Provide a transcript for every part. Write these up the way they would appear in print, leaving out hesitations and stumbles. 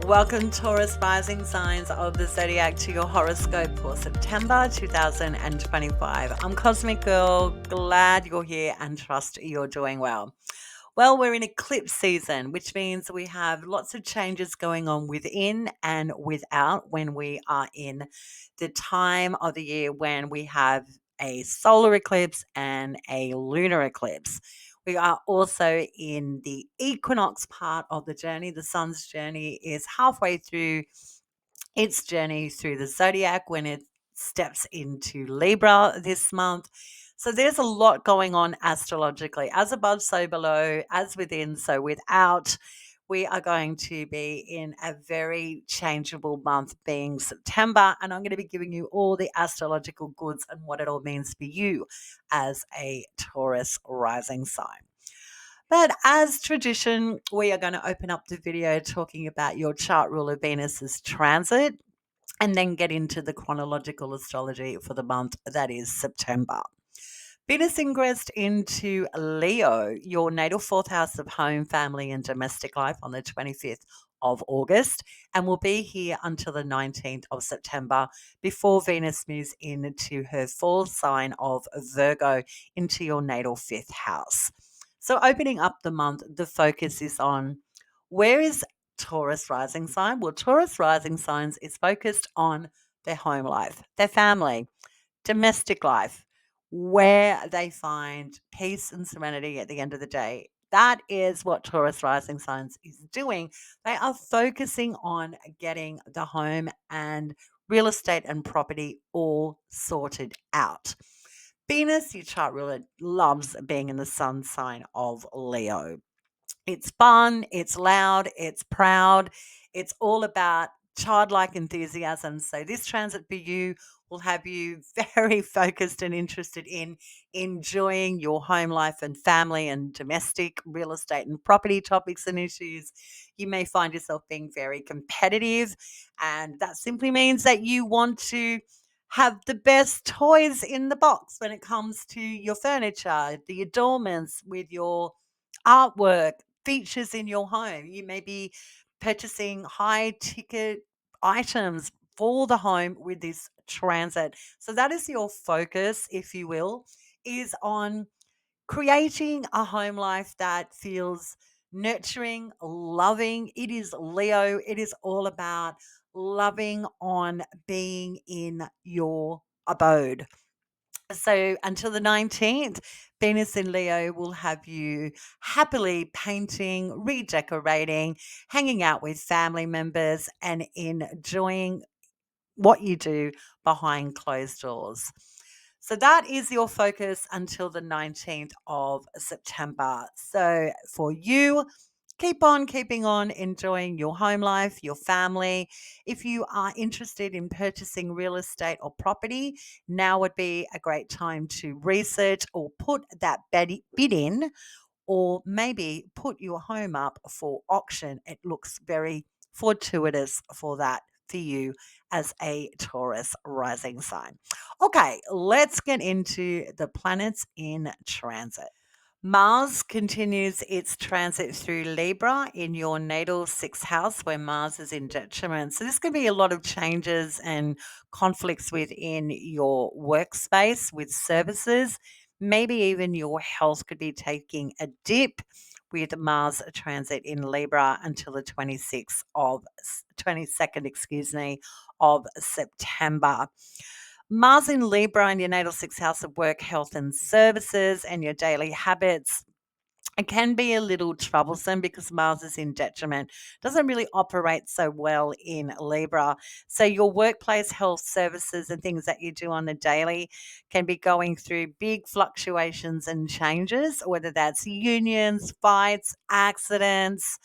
Welcome, Taurus rising signs of the zodiac, to your horoscope for September 2025. I'm Cosmic Girl. Glad you're here and trust you're doing well. Well, we're in eclipse season, which means we have lots of changes going on within and without when we are in the time of the year when we have a solar eclipse and a lunar eclipse. We are also in the equinox part of the journey. The sun's journey is halfway through its journey through the zodiac when it steps into Libra this month. So there's a lot going on astrologically. As above, so below, as within, so without. We are going to be in a very changeable month being September, and I'm going to be giving you all the astrological goods and what it all means for you as a Taurus rising sign. But as tradition, we are going to open up the video talking about your chart ruler Venus's transit and then get into the chronological astrology for the month that is September. Venus ingressed into Leo, your natal fourth house of home, family, and domestic life on the 25th of August, and will be here until the 19th of September before Venus moves into her fall sign of Virgo into your natal fifth house. So, opening up the month, the focus is on where is Taurus rising sign? Well, Taurus rising signs is focused on their home life, their family, domestic life, where they find peace and serenity at the end of the day. That is what Taurus rising signs is doing. They are focusing on getting the home and real estate and property all sorted out. Venus, your chart ruler, loves being in the sun sign of Leo. It's fun, it's loud, it's proud, it's all about childlike enthusiasm. So, this transit for you will have you very focused and interested in enjoying your home life and family and domestic real estate and property topics and issues. You may find yourself being very competitive, and that simply means that you want to have the best toys in the box when it comes to your furniture, the adornments with your artwork, features in your home. You may be purchasing high ticket items for the home with this transit. So that is your focus, if you will, is on creating a home life that feels nurturing, loving. It is Leo. It is all about loving on being in your abode. So until the 19th, Venus in Leo will have you happily painting, redecorating, hanging out with family members, and enjoying what you do behind closed doors. So that is your focus until the 19th of September. So for you, keep on keeping on enjoying your home life, your family. If you are interested in purchasing real estate or property, now would be a great time to research or put that bid in, or maybe put your home up for auction. It looks very fortuitous for that for you as a Taurus rising sign. Okay, let's get into the planets in transit. Mars continues its transit through Libra in your natal sixth house where Mars is in detriment. So, this could be a lot of changes and conflicts within your workspace with services. Maybe even your health could be taking a dip with Mars transit in Libra until the 22nd, of September. Mars in Libra in your natal sixth house of work, health, and services, and your daily habits. It can be a little troublesome because Mars is in detriment, doesn't really operate so well in Libra. So, your workplace health services and things that you do on the daily can be going through big fluctuations and changes, whether that's unions, fights, accidents,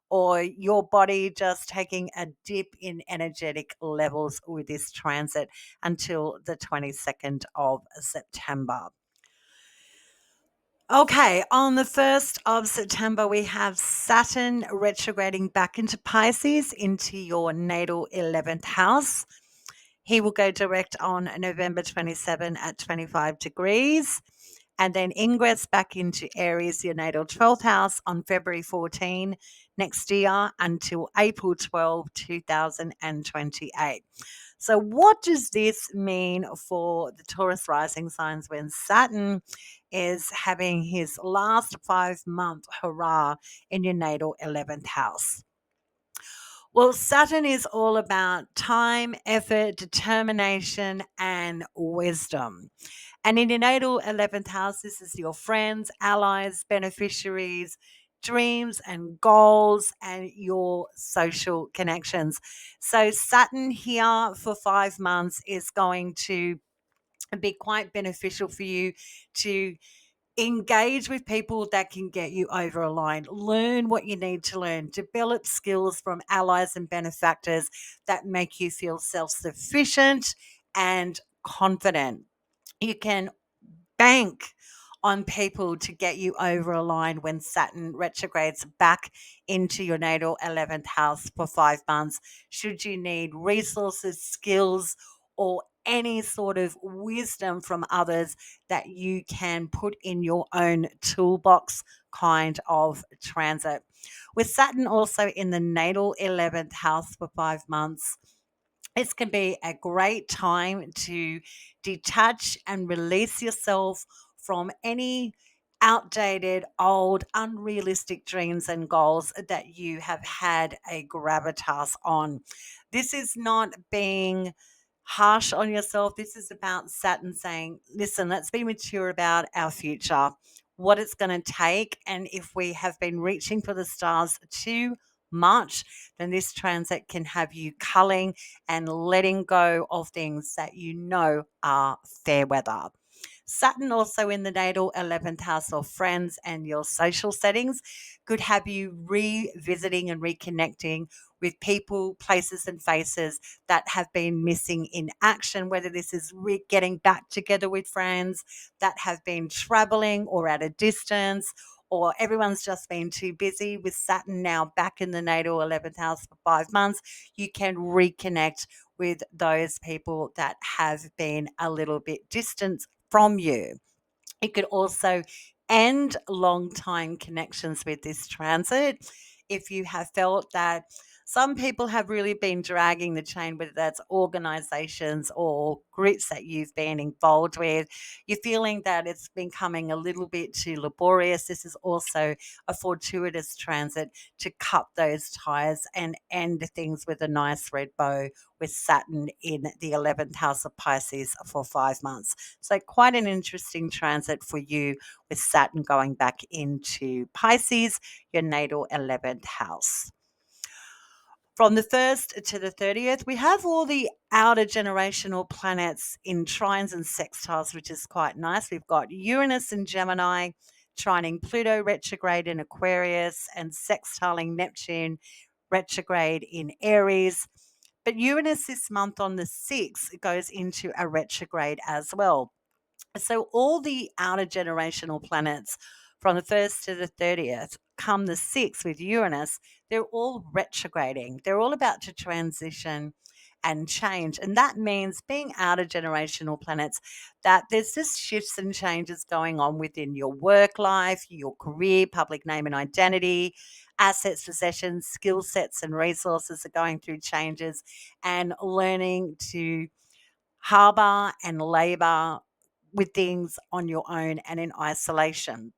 or your body just taking a dip in energetic levels with this transit until the 22nd of September. Okay, on the 1st of September, we have Saturn retrograding back into Pisces into your natal 11th house. He will go direct on November 27 at 25 degrees. and then ingress back into Aries, your natal 12th house, on February 14 next year until April 12, 2028. So, what does this mean for the Taurus rising signs when Saturn is having his last 5 month hurrah in your natal 11th house? Well, Saturn is all about time, effort, determination, and wisdom. And in your natal 11th house, this is your friends, allies, beneficiaries, dreams and goals, and your social connections. So, Saturn here for 5 months is going to be quite beneficial for you to engage with people that can get you over a line. Learn what you need to learn. Develop skills from allies and benefactors that make you feel self sufficient and confident. You can bank on people to get you over a line when Saturn retrogrades back into your natal 11th house for 5 months. Should you need resources, skills, or any sort of wisdom from others that you can put in your own toolbox kind of transit. With Saturn also in the natal 11th house for 5 months, this can be a great time to detach and release yourself from any outdated, old, unrealistic dreams and goals that you have had a gravitas on. This is not being harsh on yourself. This is about Saturn saying, listen, let's be mature about our future, what it's going to take. And if we have been reaching for the stars too much, then this transit can have you culling and letting go of things that you know are fair weather. Saturn also in the natal 11th house of friends and your social settings could have you revisiting and reconnecting with people, places, and faces that have been missing in action, whether this is getting back together with friends that have been traveling or at a distance, or everyone's just been too busy. With Saturn now back in the natal 11th house for 5 months, you can reconnect with those people that have been a little bit distant from you. It could also end long time connections with this transit. If you have felt that some people have really been dragging the chain, whether that's organizations or groups that you've been involved with, you're feeling that it's becoming a little bit too laborious. This is also a fortuitous transit to cut those ties and end things with a nice red bow with Saturn in the 11th house of Pisces for 5 months. So, quite an interesting transit for you with Saturn going back into Pisces, your natal 11th house. From the 1st to the 30th, we have all the outer generational planets in trines and sextiles, which is quite nice. We've got Uranus in Gemini, trining Pluto retrograde in Aquarius, and sextiling Neptune retrograde in Aries. But Uranus this month on the 6th goes into a retrograde as well. So all the outer generational planets from the 1st to the 30th come the 6th with Uranus, they're all retrograding. They're all about to transition and change. And that means being outer generational planets, that there's just shifts and changes going on within your work life, your career, public name and identity, assets, possessions, skill sets, and resources are going through changes, and learning to harbor and labor with things on your own and in isolation.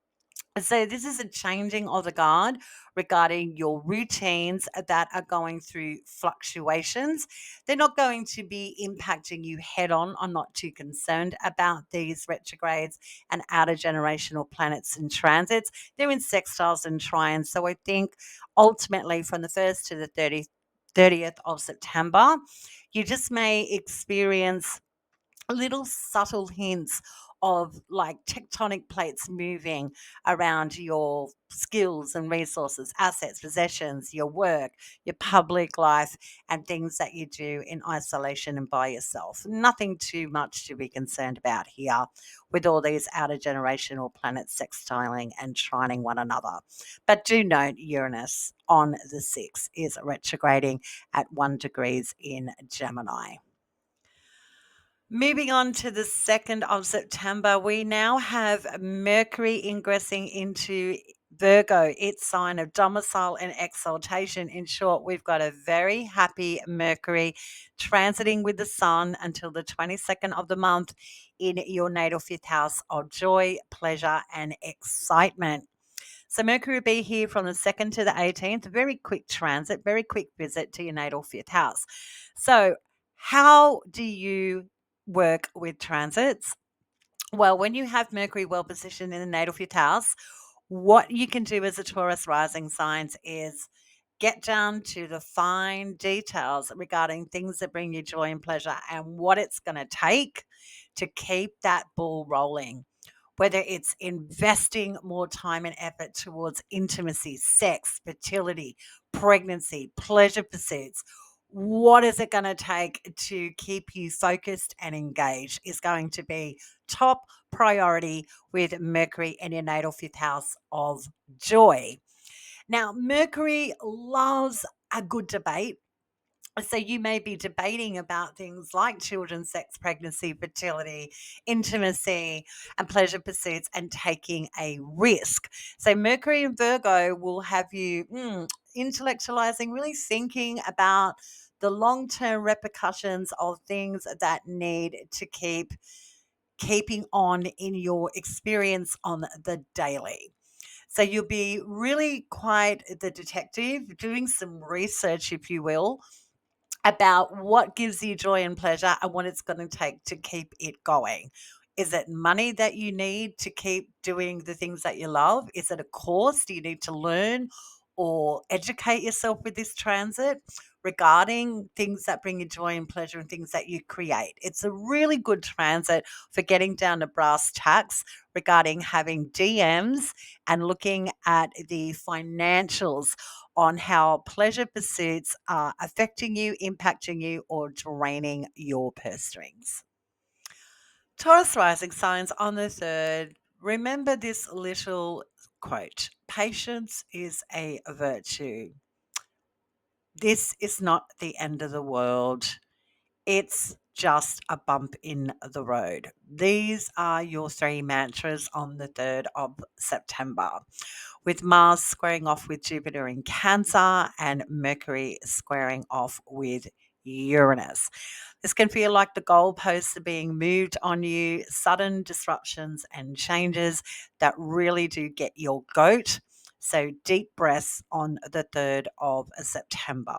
So, this is a changing of the guard regarding your routines that are going through fluctuations. They're not going to be impacting you head on. I'm not too concerned about these retrogrades and outer generational planets and transits. They're in sextiles and trines. So, I think ultimately from the 1st to the 30th of September, you just may experience little subtle hints of like tectonic plates moving around your skills and resources, assets, possessions, your work, your public life, and things that you do in isolation and by yourself. Nothing too much to be concerned about here with all these outer generational planets sextiling and trining one another. But do note Uranus on the 6th is retrograding at 1 degrees in Gemini. Moving on to the 2nd of September, we now have Mercury ingressing into Virgo, its sign of domicile and exaltation. In short, we've got a very happy Mercury transiting with the Sun until the 22nd of the month in your natal fifth house of joy, pleasure, and excitement. So Mercury will be here from the 2nd to the 18th. Very quick transit, very quick visit to your natal fifth house. So, how do you work with transits? Well, when you have Mercury well positioned in the natal fifth house, what you can do as a Taurus rising signs is get down to the fine details regarding things that bring you joy and pleasure and what it's going to take to keep that ball rolling, whether it's investing more time and effort towards intimacy, sex, fertility, pregnancy, pleasure pursuits. What is it going to take to keep you focused and engaged is going to be top priority with Mercury in your natal fifth house of joy. Now, Mercury loves a good debate. So you may be debating about things like children, sex, pregnancy, fertility, intimacy, and pleasure pursuits and taking a risk. So Mercury and Virgo will have you intellectualizing, really thinking about the long-term repercussions of things that need to keeping on in your experience on the daily. So you'll be really quite the detective, doing some research, if you will, about what gives you joy and pleasure and what it's going to take to keep it going. Is it money that you need to keep doing the things that you love? Is it a course? Do you need to learn or educate yourself with this transit regarding things that bring you joy and pleasure and things that you create? It's a really good transit for getting down to brass tacks regarding having DMs and looking at the financials on how pleasure pursuits are affecting you, impacting you, or draining your purse strings. Taurus rising signs on the 3rd. Remember this little quote: patience is a virtue. This is not the end of the world. It's just a bump in the road. These are your three mantras on the 3rd of September, with Mars squaring off with Jupiter in Cancer and Mercury squaring off with Uranus. This can feel like the goalposts are being moved on you, sudden disruptions and changes that really do get your goat. So, deep breaths on the 3rd of September.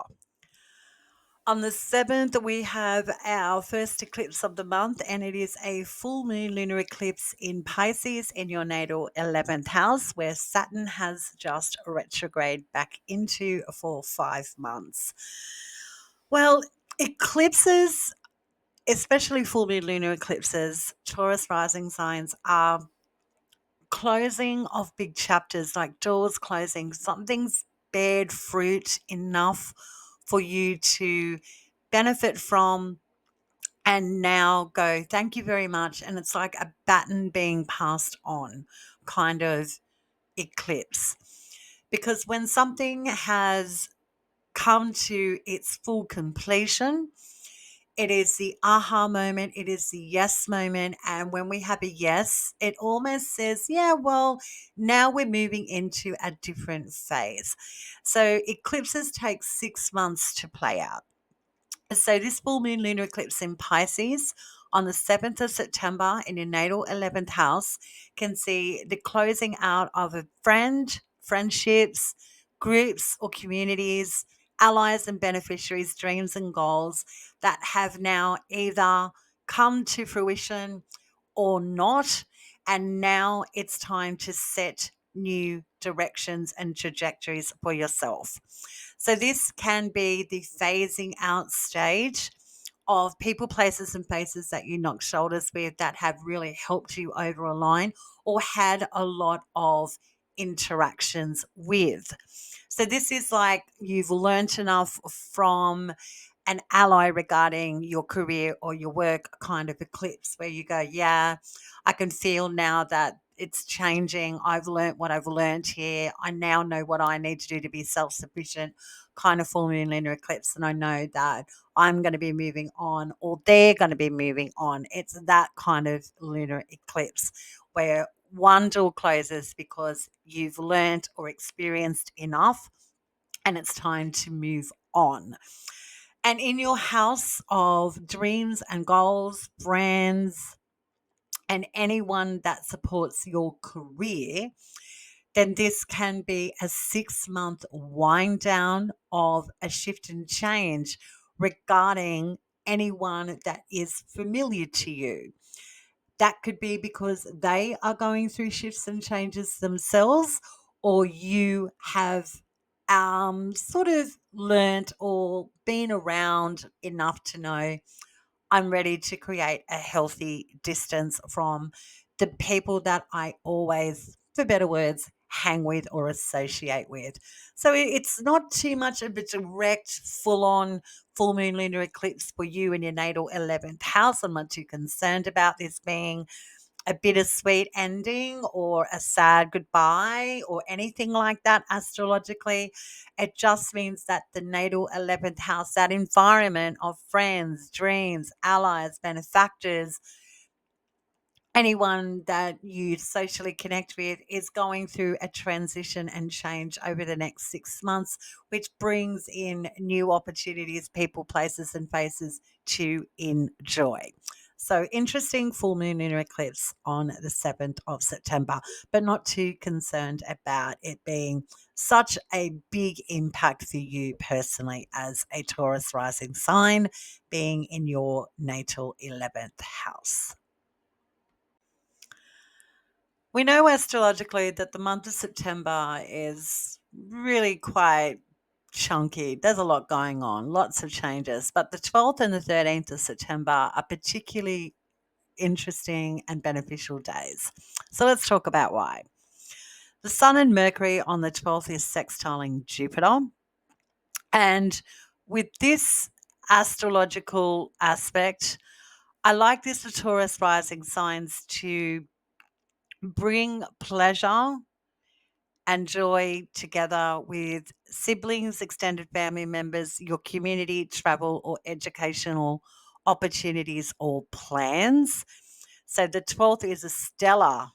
On the 7th, we have our first eclipse of the month, and it is a full moon lunar eclipse in Pisces in your natal 11th house, where Saturn has just retrograde back into for 5 months. Well, eclipses, especially full moon lunar eclipses, Taurus rising signs, are closing of big chapters, like doors closing. Something's bared fruit enough for you to benefit from and now go, thank you very much. And it's like a baton being passed on kind of eclipse. Because when something has come to its full completion, it is the aha moment, it is the yes moment. And when we have a yes, it almost says, yeah, well, now we're moving into a different phase. So eclipses take 6 months to play out. So this full moon lunar eclipse in Pisces on the 7th of September in your natal 11th house can see the closing out of a friend, friendships, groups or communities, allies and beneficiaries, dreams and goals that have now either come to fruition or not. And now it's time to set new directions and trajectories for yourself. So this can be the phasing out stage of people, places, and faces that you knock shoulders with that have really helped you over a line or had a lot of interactions with. So this is like you've learnt enough from an ally regarding your career or your work kind of eclipse where you go, yeah, I can feel now that it's changing. I've learnt what I've learnt here. I now know what I need to do to be self-sufficient, kind of full moon lunar eclipse. And I know that I'm going to be moving on, or they're going to be moving on. It's that kind of lunar eclipse where one door closes because you've learnt or experienced enough and it's time to move on. And in your house of dreams and goals, brands, and anyone that supports your career, then this can be a 6 month wind down of a shift and change regarding anyone that is familiar to you. That could be because they are going through shifts and changes themselves, or you have sort of learnt or been around enough to know I'm ready to create a healthy distance from the people that I always, for better words, hang with or associate with. So it's not too much of a direct, full on full moon lunar eclipse for you in your natal 11th house. I'm not too concerned about this being a bittersweet ending or a sad goodbye or anything like that astrologically. It just means that the natal 11th house, that environment of friends, dreams, allies, benefactors, anyone that you socially connect with is going through a transition and change over the next 6 months, which brings in new opportunities, people, places, and faces to enjoy. So, interesting full moon lunar eclipse on the 7th of September, but not too concerned about it being such a big impact for you personally as a Taurus rising sign, being in your natal 11th house. We know astrologically that the month of September is really quite chunky. There's a lot going on, lots of changes, but the 12th and the 13th of September are particularly interesting and beneficial days. So let's talk about why. The Sun and Mercury on the 12th is sextiling Jupiter. And with this astrological aspect, I like this for Taurus rising signs to bring pleasure and joy together with siblings, extended family members, your community, travel, or educational opportunities or plans. So the 12th is a stellar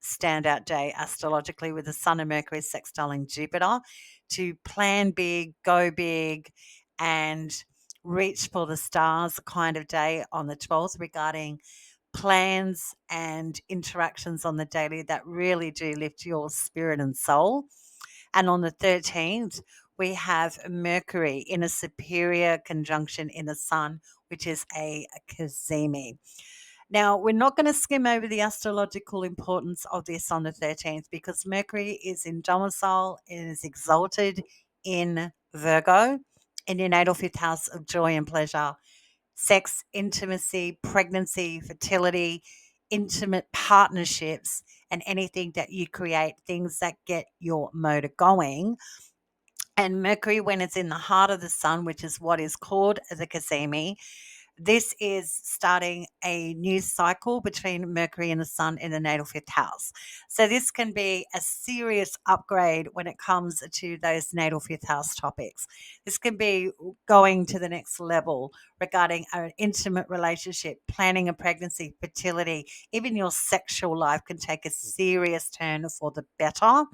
standout day astrologically with the Sun and Mercury sextiling Jupiter to plan big, go big, and reach for the stars kind of day on the 12th regarding plans and interactions on the daily that really do lift your spirit and soul. And on the 13th, we have Mercury in a superior conjunction in the Sun, which is a cazimi. Now, we're not going to skim over the astrological importance of this on the 13th because Mercury is in domicile and is exalted in Virgo in your natal fifth house of joy and pleasure, sex, intimacy, pregnancy, fertility, intimate partnerships, and anything that you create, things that get your motor going. And Mercury, when it's in the heart of the sun, which is what is called the Cazimi, this is starting a new cycle between Mercury and the Sun in the natal fifth house. So, this can be a serious upgrade when it comes to those natal fifth house topics. This can be going to the next level regarding an intimate relationship, planning a pregnancy, fertility, even your sexual life can take a serious turn for the better.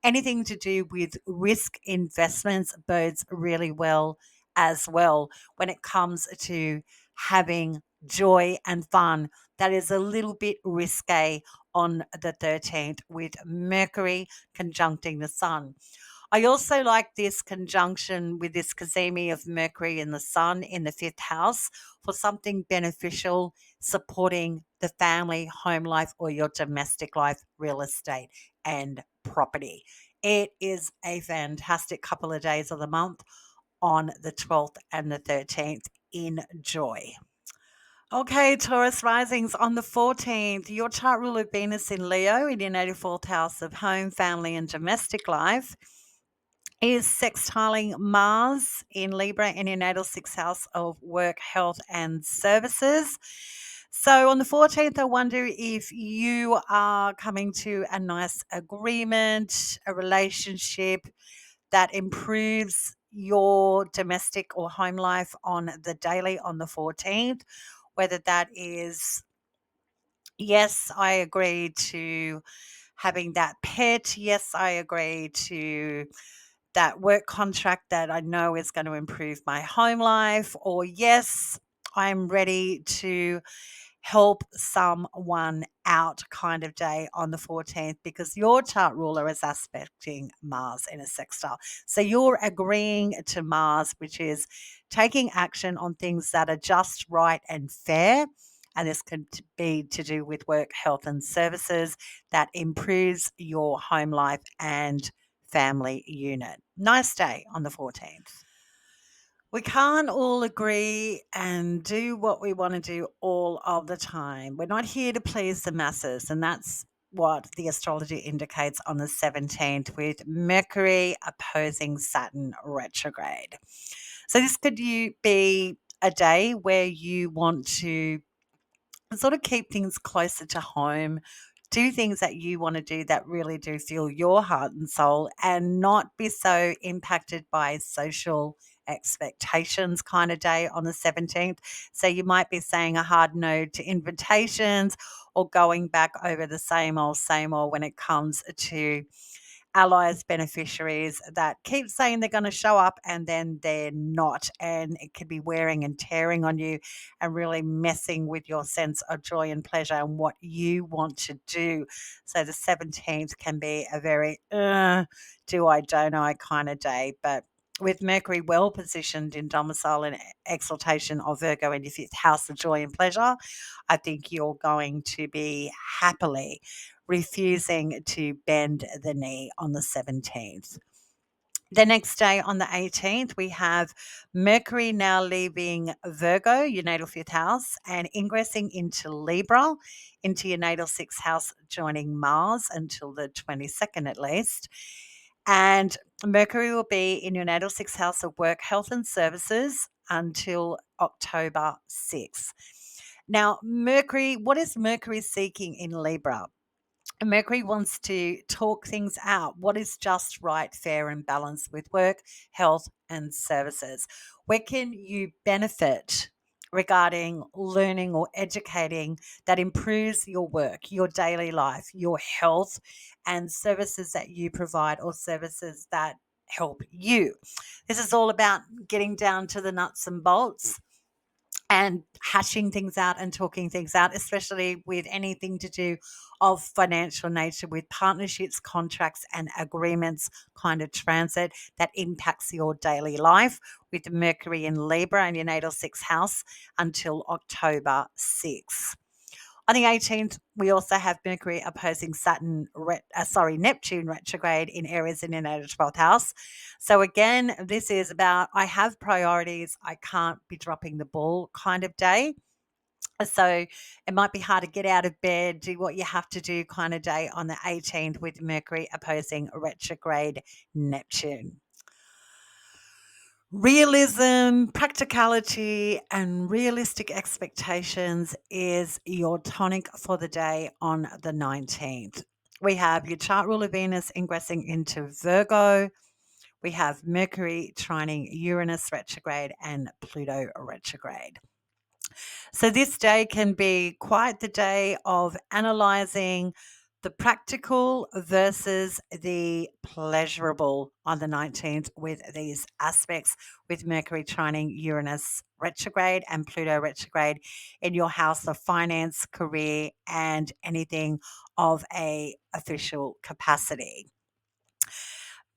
Anything to do with risk investments bodes really well as well when it comes to having joy and fun. That is a little bit risque on the 13th with Mercury conjuncting the Sun. I also like this conjunction with this cazimi of Mercury and the Sun in the fifth house for something beneficial, supporting the family, home life, or your domestic life, real estate, and property. It is a fantastic couple of days of the month on the 12th and the 13th. Enjoy. Okay, Taurus risings on the 14th. Your chart ruler Venus in Leo in your native fourth house of home, family, and domestic life is sextiling Mars in Libra in your natal sixth house of work, health, and services. So on the 14th, I wonder if you are coming to a nice agreement, a relationship that improves your domestic or home life on the daily on the 14th, whether that is, yes, I agree to having that pet. Yes, I agree to that work contract that I know is going to improve my home life. Or yes, I'm ready to help someone out kind of day on the 14th because your chart ruler is aspecting Mars in a sextile. So you're agreeing to Mars, which is taking action on things that are just right and fair. And this could be to do with work, health, and services that improves your home life and family unit. Nice day on the 14th. We can't all agree and do what we want to do all of the time. We're not here to please the masses, and that's what the astrology indicates on the 17th with Mercury opposing Saturn retrograde. So this could be a day where you want to sort of keep things closer to home, do things that you want to do that really do feel your heart and soul, and not be so impacted by social expectations kind of day on the 17th. So you might be saying a hard no to invitations or going back over the same old when it comes to allies, beneficiaries that keep saying they're going to show up and then they're not. And it could be wearing and tearing on you and really messing with your sense of joy and pleasure and what you want to do. So the 17th can be a very do I, don't I kind of day. But with Mercury well positioned in domicile and exaltation of Virgo in your fifth house of joy and pleasure, I think you're going to be happily refusing to bend the knee on the 17th. The next day on the 18th, we have Mercury now leaving Virgo, your natal fifth house, and ingressing into Libra, into your natal sixth house, joining Mars until the 22nd at least. And Mercury will be in your natal sixth house of work, health, and services until October 6th. Now, Mercury, what is Mercury seeking in Libra? Mercury wants to talk things out. What is just right, fair, and balanced with work, health, and services? Where can you benefit regarding learning or educating that improves your work, your daily life, your health, and services that you provide or services that help you? This is all about getting down to the nuts and bolts and hashing things out and talking things out, especially with anything to do of financial nature with partnerships, contracts, and agreements kind of transit that impacts your daily life with Mercury in Libra and your natal sixth house until October 6th. On the 18th, we also have Mercury opposing Neptune retrograde in Aries in your natal 12th house. So again, this is about I have priorities, I can't be dropping the ball kind of day. So it might be hard to get out of bed, do what you have to do kind of day on the 18th with Mercury opposing retrograde Neptune. Realism, practicality, and realistic expectations is your tonic for the day on the 19th. We have your chart ruler Venus ingressing into Virgo. We have Mercury trining Uranus retrograde and Pluto retrograde. So this day can be quite the day of analyzing the practical versus the pleasurable on the 19th with these aspects with Mercury trining Uranus retrograde and Pluto retrograde in your house of finance, career, and anything of a official capacity.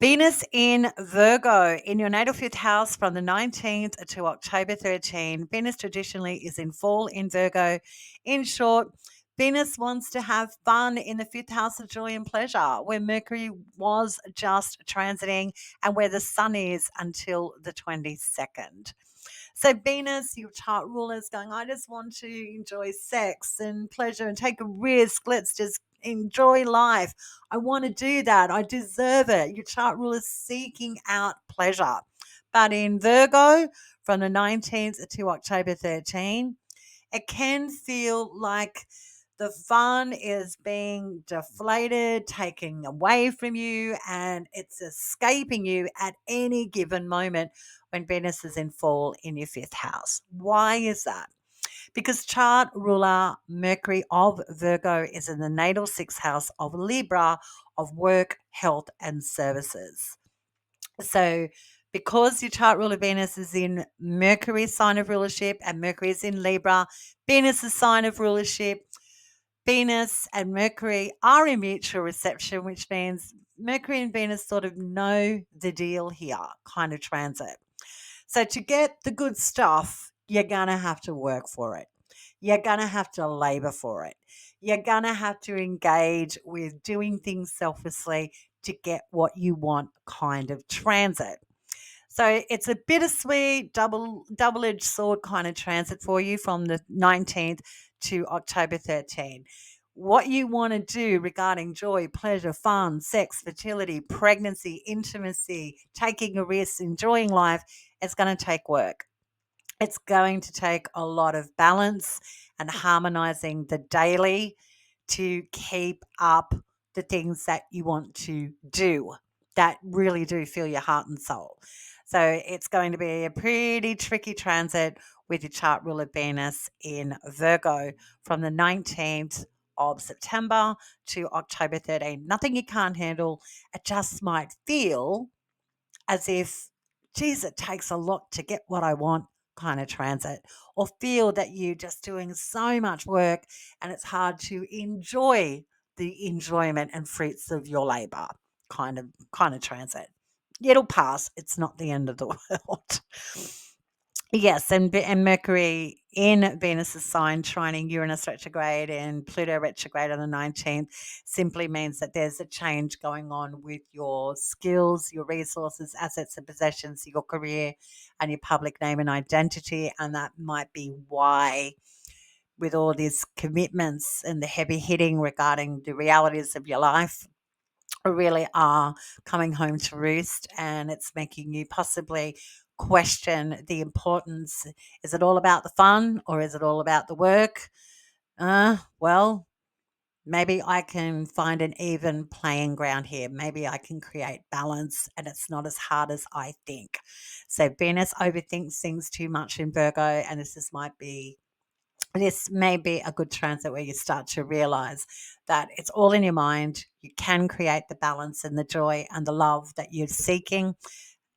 Venus in Virgo in your natal fifth house from the 19th to October 13. Venus traditionally is in fall in Virgo. In short, Venus wants to have fun in the fifth house of joy and pleasure, where Mercury was just transiting and where the sun is until the 22nd. So Venus, your chart ruler, is going, I just want to enjoy sex and pleasure and take a risk. Let's just enjoy life. I want to do that. I deserve it. Your chart ruler is seeking out pleasure. But in Virgo, from the 19th to October 13, It can feel like the fun is being deflated, taken away from you, and it's escaping you at any given moment when Venus is in fall in your fifth house. Why is that? Because chart ruler Mercury of Virgo is in the natal sixth house of Libra of work, health, and services. So, because your chart ruler Venus is in Mercury's sign of rulership and Mercury is in Libra, Venus's sign of rulership, Venus and Mercury are in mutual reception, which means Mercury and Venus sort of know the deal here, kind of transit. So, to get the good stuff, you're going to have to work for it. You're going to have to labor for it. You're going to have to engage with doing things selflessly to get what you want, kind of transit. So it's a bittersweet, double-edged sword kind of transit for you from the 19th to October 13th. What you want to do regarding joy, pleasure, fun, sex, fertility, pregnancy, intimacy, taking a risk, enjoying life, it's going to take work. It's going to take a lot of balance and harmonizing the daily to keep up the things that you want to do that really do fill your heart and soul. So it's going to be a pretty tricky transit with your chart ruler Venus in Virgo from the 19th of September to October 13th. Nothing you can't handle. It just might feel as if, geez, it takes a lot to get what I want kind of transit, or feel that you're just doing so much work and it's hard to enjoy the enjoyment and fruits of your labor kind of transit. It'll pass. It's not the end of the world. Yes, and Mercury in Venus's sign trining Uranus retrograde and Pluto retrograde on the 19th simply means that there's a change going on with your skills, your resources, assets and possessions, your career and your public name and identity. And that might be why, with all these commitments and the heavy hitting regarding the realities of your life, really are coming home to roost, and it's making you possibly question the importance. Is it all about the fun or is it all about the work? Well, maybe I can find an even playing ground here. Maybe I can create balance and it's not as hard as I think. So Venus overthinks things too much in Virgo, and this may be a good transit where you start to realize that it's all in your mind. You can create the balance and the joy and the love that you're seeking.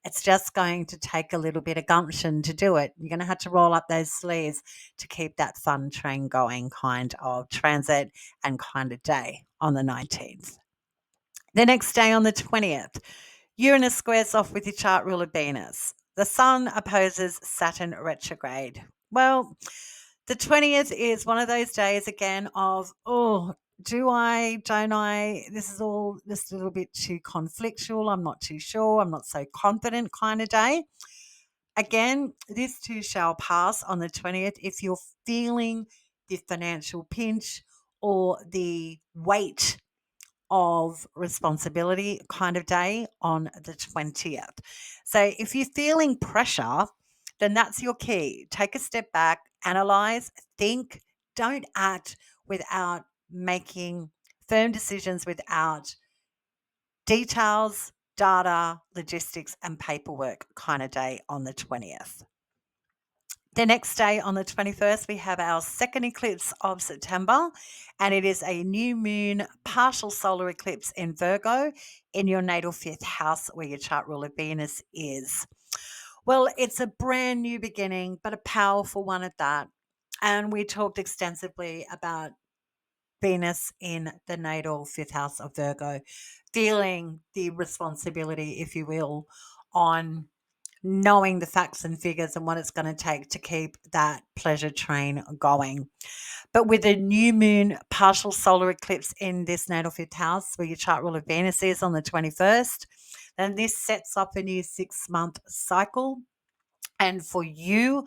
It's just going to take a little bit of gumption to do it. You're going to have to roll up those sleeves to keep that fun train going, kind of transit and kind of day on the 19th. The next day on the 20th, Uranus squares off with your chart ruler Venus. The Sun opposes Saturn retrograde. Well, the 20th is one of those days again of, oh, do I, don't I? This is all just a little bit too conflictual. I'm not too sure. I'm not so confident kind of day. Again, this too shall pass on the 20th if you're feeling the financial pinch or the weight of responsibility kind of day on the 20th. So if you're feeling pressure, then that's your key. Take a step back, analyze, think, don't act without making firm decisions, without details, data, logistics, and paperwork kind of day on the 20th. The next day on the 21st, we have our second eclipse of September, and it is a new moon partial solar eclipse in Virgo in your natal fifth house where your chart ruler Venus is. Well, it's a brand new beginning, but a powerful one at that. And we talked extensively about Venus in the natal fifth house of Virgo, feeling the responsibility, if you will, on knowing the facts and figures and what it's going to take to keep that pleasure train going. But with a new moon partial solar eclipse in this natal fifth house where your chart ruler Venus is on the 21st, then this sets up a new 6-month cycle. And for you,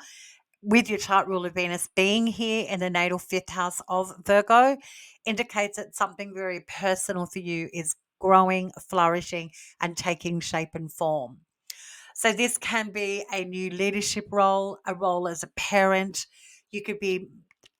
with your chart ruler Venus being here in the natal fifth house of Virgo, indicates that something very personal for you is growing, flourishing, and taking shape and form. So this can be a new leadership role, a role as a parent. You could be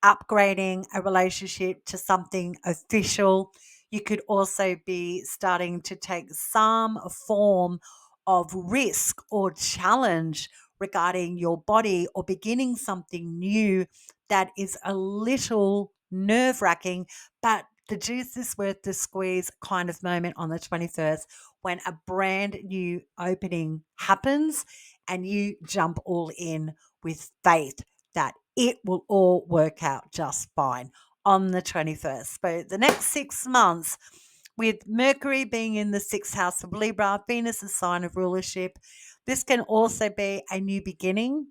upgrading a relationship to something official. You could also be starting to take some form of risk or challenge regarding your body or beginning something new that is a little nerve wracking, but the juice is worth the squeeze kind of moment on the 21st when a brand new opening happens and you jump all in with faith that it will all work out just fine on the 21st. So the next 6 months, with Mercury being in the sixth house of Libra, Venus a sign of rulership, this can also be a new beginning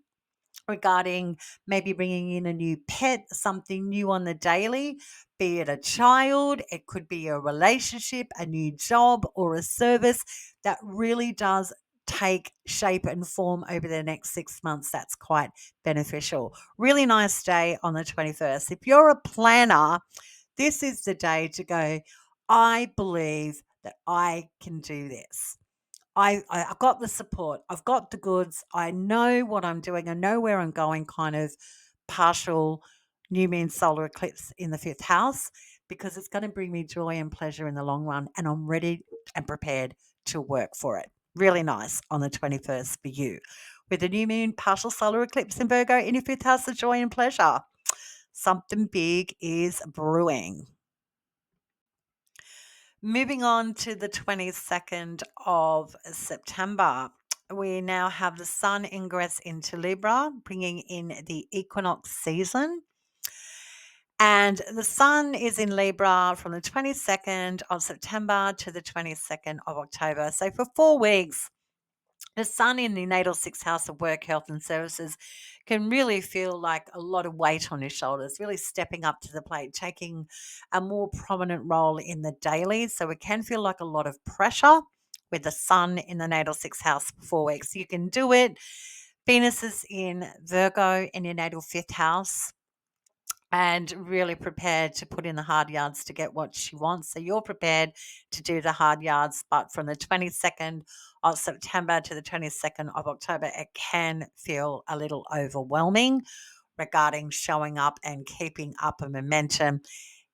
regarding maybe bringing in a new pet, something new on the daily, be it a child, it could be a relationship, a new job, or a service that really does take shape and form over the next 6 months. That's quite beneficial. Really nice day on the 21st. If you're a planner, this is the day to go, I believe that I can do this. I've got the support. I've got the goods. I know what I'm doing. I know where I'm going, kind of partial new moon solar eclipse in the fifth house, because it's going to bring me joy and pleasure in the long run. And I'm ready and prepared to work for it. Really nice on the 21st for you. With the new moon partial solar eclipse in Virgo in your fifth house of joy and pleasure, something big is brewing. Moving on to the 22nd of September, we now have the Sun ingress into Libra, bringing in the Equinox season. And the Sun is in Libra from the 22nd of September to the 22nd of October. So for 4 weeks, the Sun in the natal sixth house of work, health, and services can really feel like a lot of weight on his shoulders, really stepping up to the plate, taking a more prominent role in the daily. So it can feel like a lot of pressure with the Sun in the natal sixth house for 4 weeks. You can do it. Venus is in Virgo in your natal fifth house and really prepared to put in the hard yards to get what she wants. So you're prepared to do the hard yards, but from the 22nd of September to the 22nd of October, it can feel a little overwhelming regarding showing up and keeping up a momentum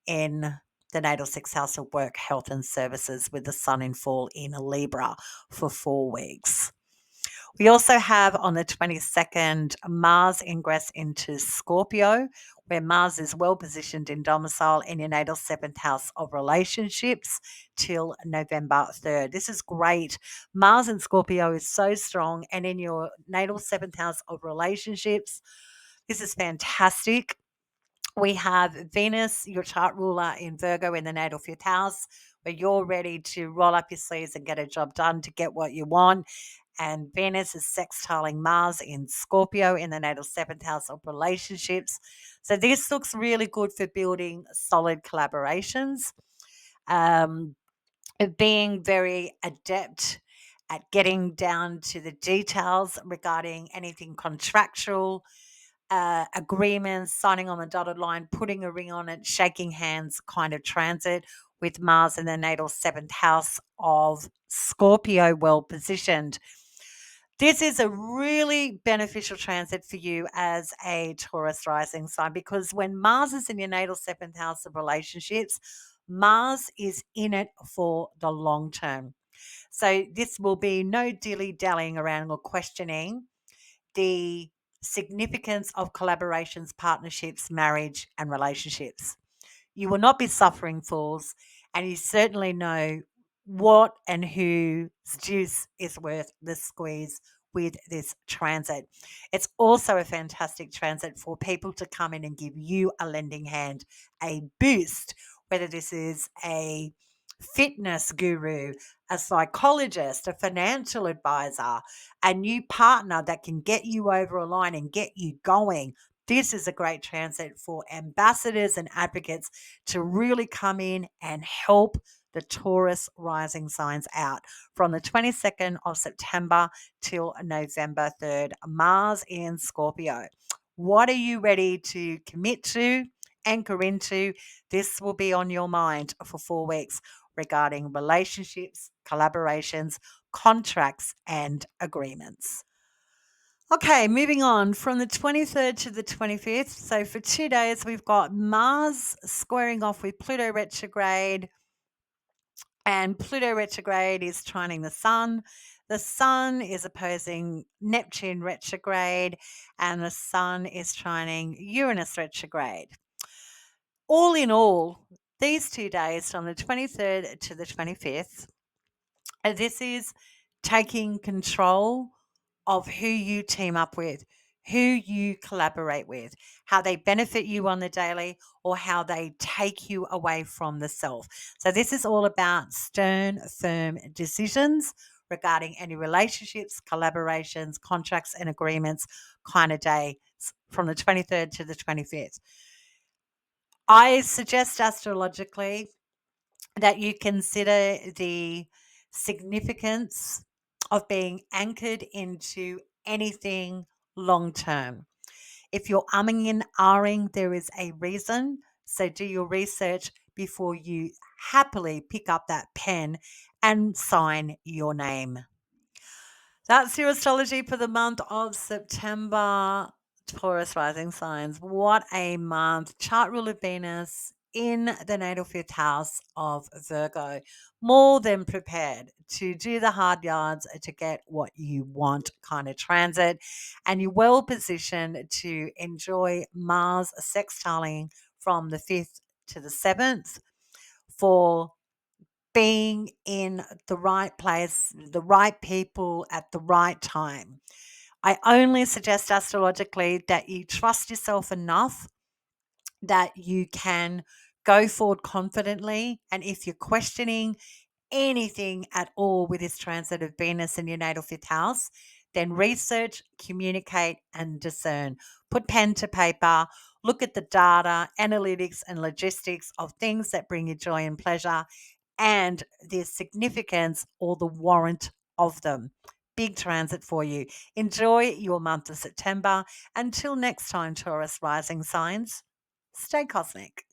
in the natal sixth house of work, health, and services with the Sun in fall in Libra for 4 weeks. We also have on the 22nd Mars ingress into Scorpio, where Mars is well positioned in domicile in your natal seventh house of relationships till November 3rd. This is great. Mars in Scorpio is so strong, and in your natal seventh house of relationships, this is fantastic. We have Venus, your chart ruler, in Virgo in the natal fifth house, where you're ready to roll up your sleeves and get a job done to get what you want. And Venus is sextiling Mars in Scorpio in the natal seventh house of relationships. So this looks really good for building solid collaborations, um, being very adept at getting down to the details regarding anything contractual, agreements, signing on the dotted line, putting a ring on it, shaking hands kind of transit with Mars in the natal seventh house of Scorpio well positioned. This is a really beneficial transit for you as a Taurus rising sign, because when Mars is in your natal seventh house of relationships, Mars is in it for the long term. So this will be no dilly dallying around or questioning the significance of collaborations, partnerships, marriage, and relationships. You will not be suffering fools, and you certainly know what and whose juice is worth the squeeze with this transit. It's also a fantastic transit for people to come in and give you a lending hand, a boost, whether this is a fitness guru, a psychologist, a financial advisor, a new partner that can get you over a line and get you going. This is a great transit for ambassadors and advocates to really come in and help the Taurus rising signs out from the 22nd of September till November 3rd. Mars in Scorpio. What are you ready to commit to, anchor into? This will be on your mind for 4 weeks regarding relationships, collaborations, contracts, and agreements. Okay, moving on from the 23rd to the 25th. So for 2 days, we've got Mars squaring off with Pluto retrograde, and Pluto retrograde is trining the Sun. The Sun is opposing Neptune retrograde, and the Sun is trining Uranus retrograde. All in all, these 2 days from the 23rd to the 25th, this is taking control of who you team up with, who you collaborate with, how they benefit you on the daily, or how they take you away from the self. So, this is all about stern, firm decisions regarding any relationships, collaborations, contracts, and agreements kind of day from the 23rd to the 25th. I suggest astrologically that you consider the significance of being anchored into anything long term. If you're umming and ahhing, there is a reason. So do your research before you happily pick up that pen and sign your name. That's your astrology for the month of September. Taurus rising signs. What a month. Chart ruler Venus in the natal fifth house of Virgo. More than prepared to do the hard yards to get what you want kind of transit. And you're well positioned to enjoy Mars sextiling from the 5th to the 7th for being in the right place, the right people at the right time. I only suggest astrologically that you trust yourself enough that you can go forward confidently. And if you're questioning anything at all with this transit of Venus in your natal fifth house, then research, communicate, and discern. Put pen to paper, look at the data, analytics, and logistics of things that bring you joy and pleasure and the significance or the warrant of them. Big transit for you. Enjoy your month of September. Until next time, Taurus rising signs, stay cosmic.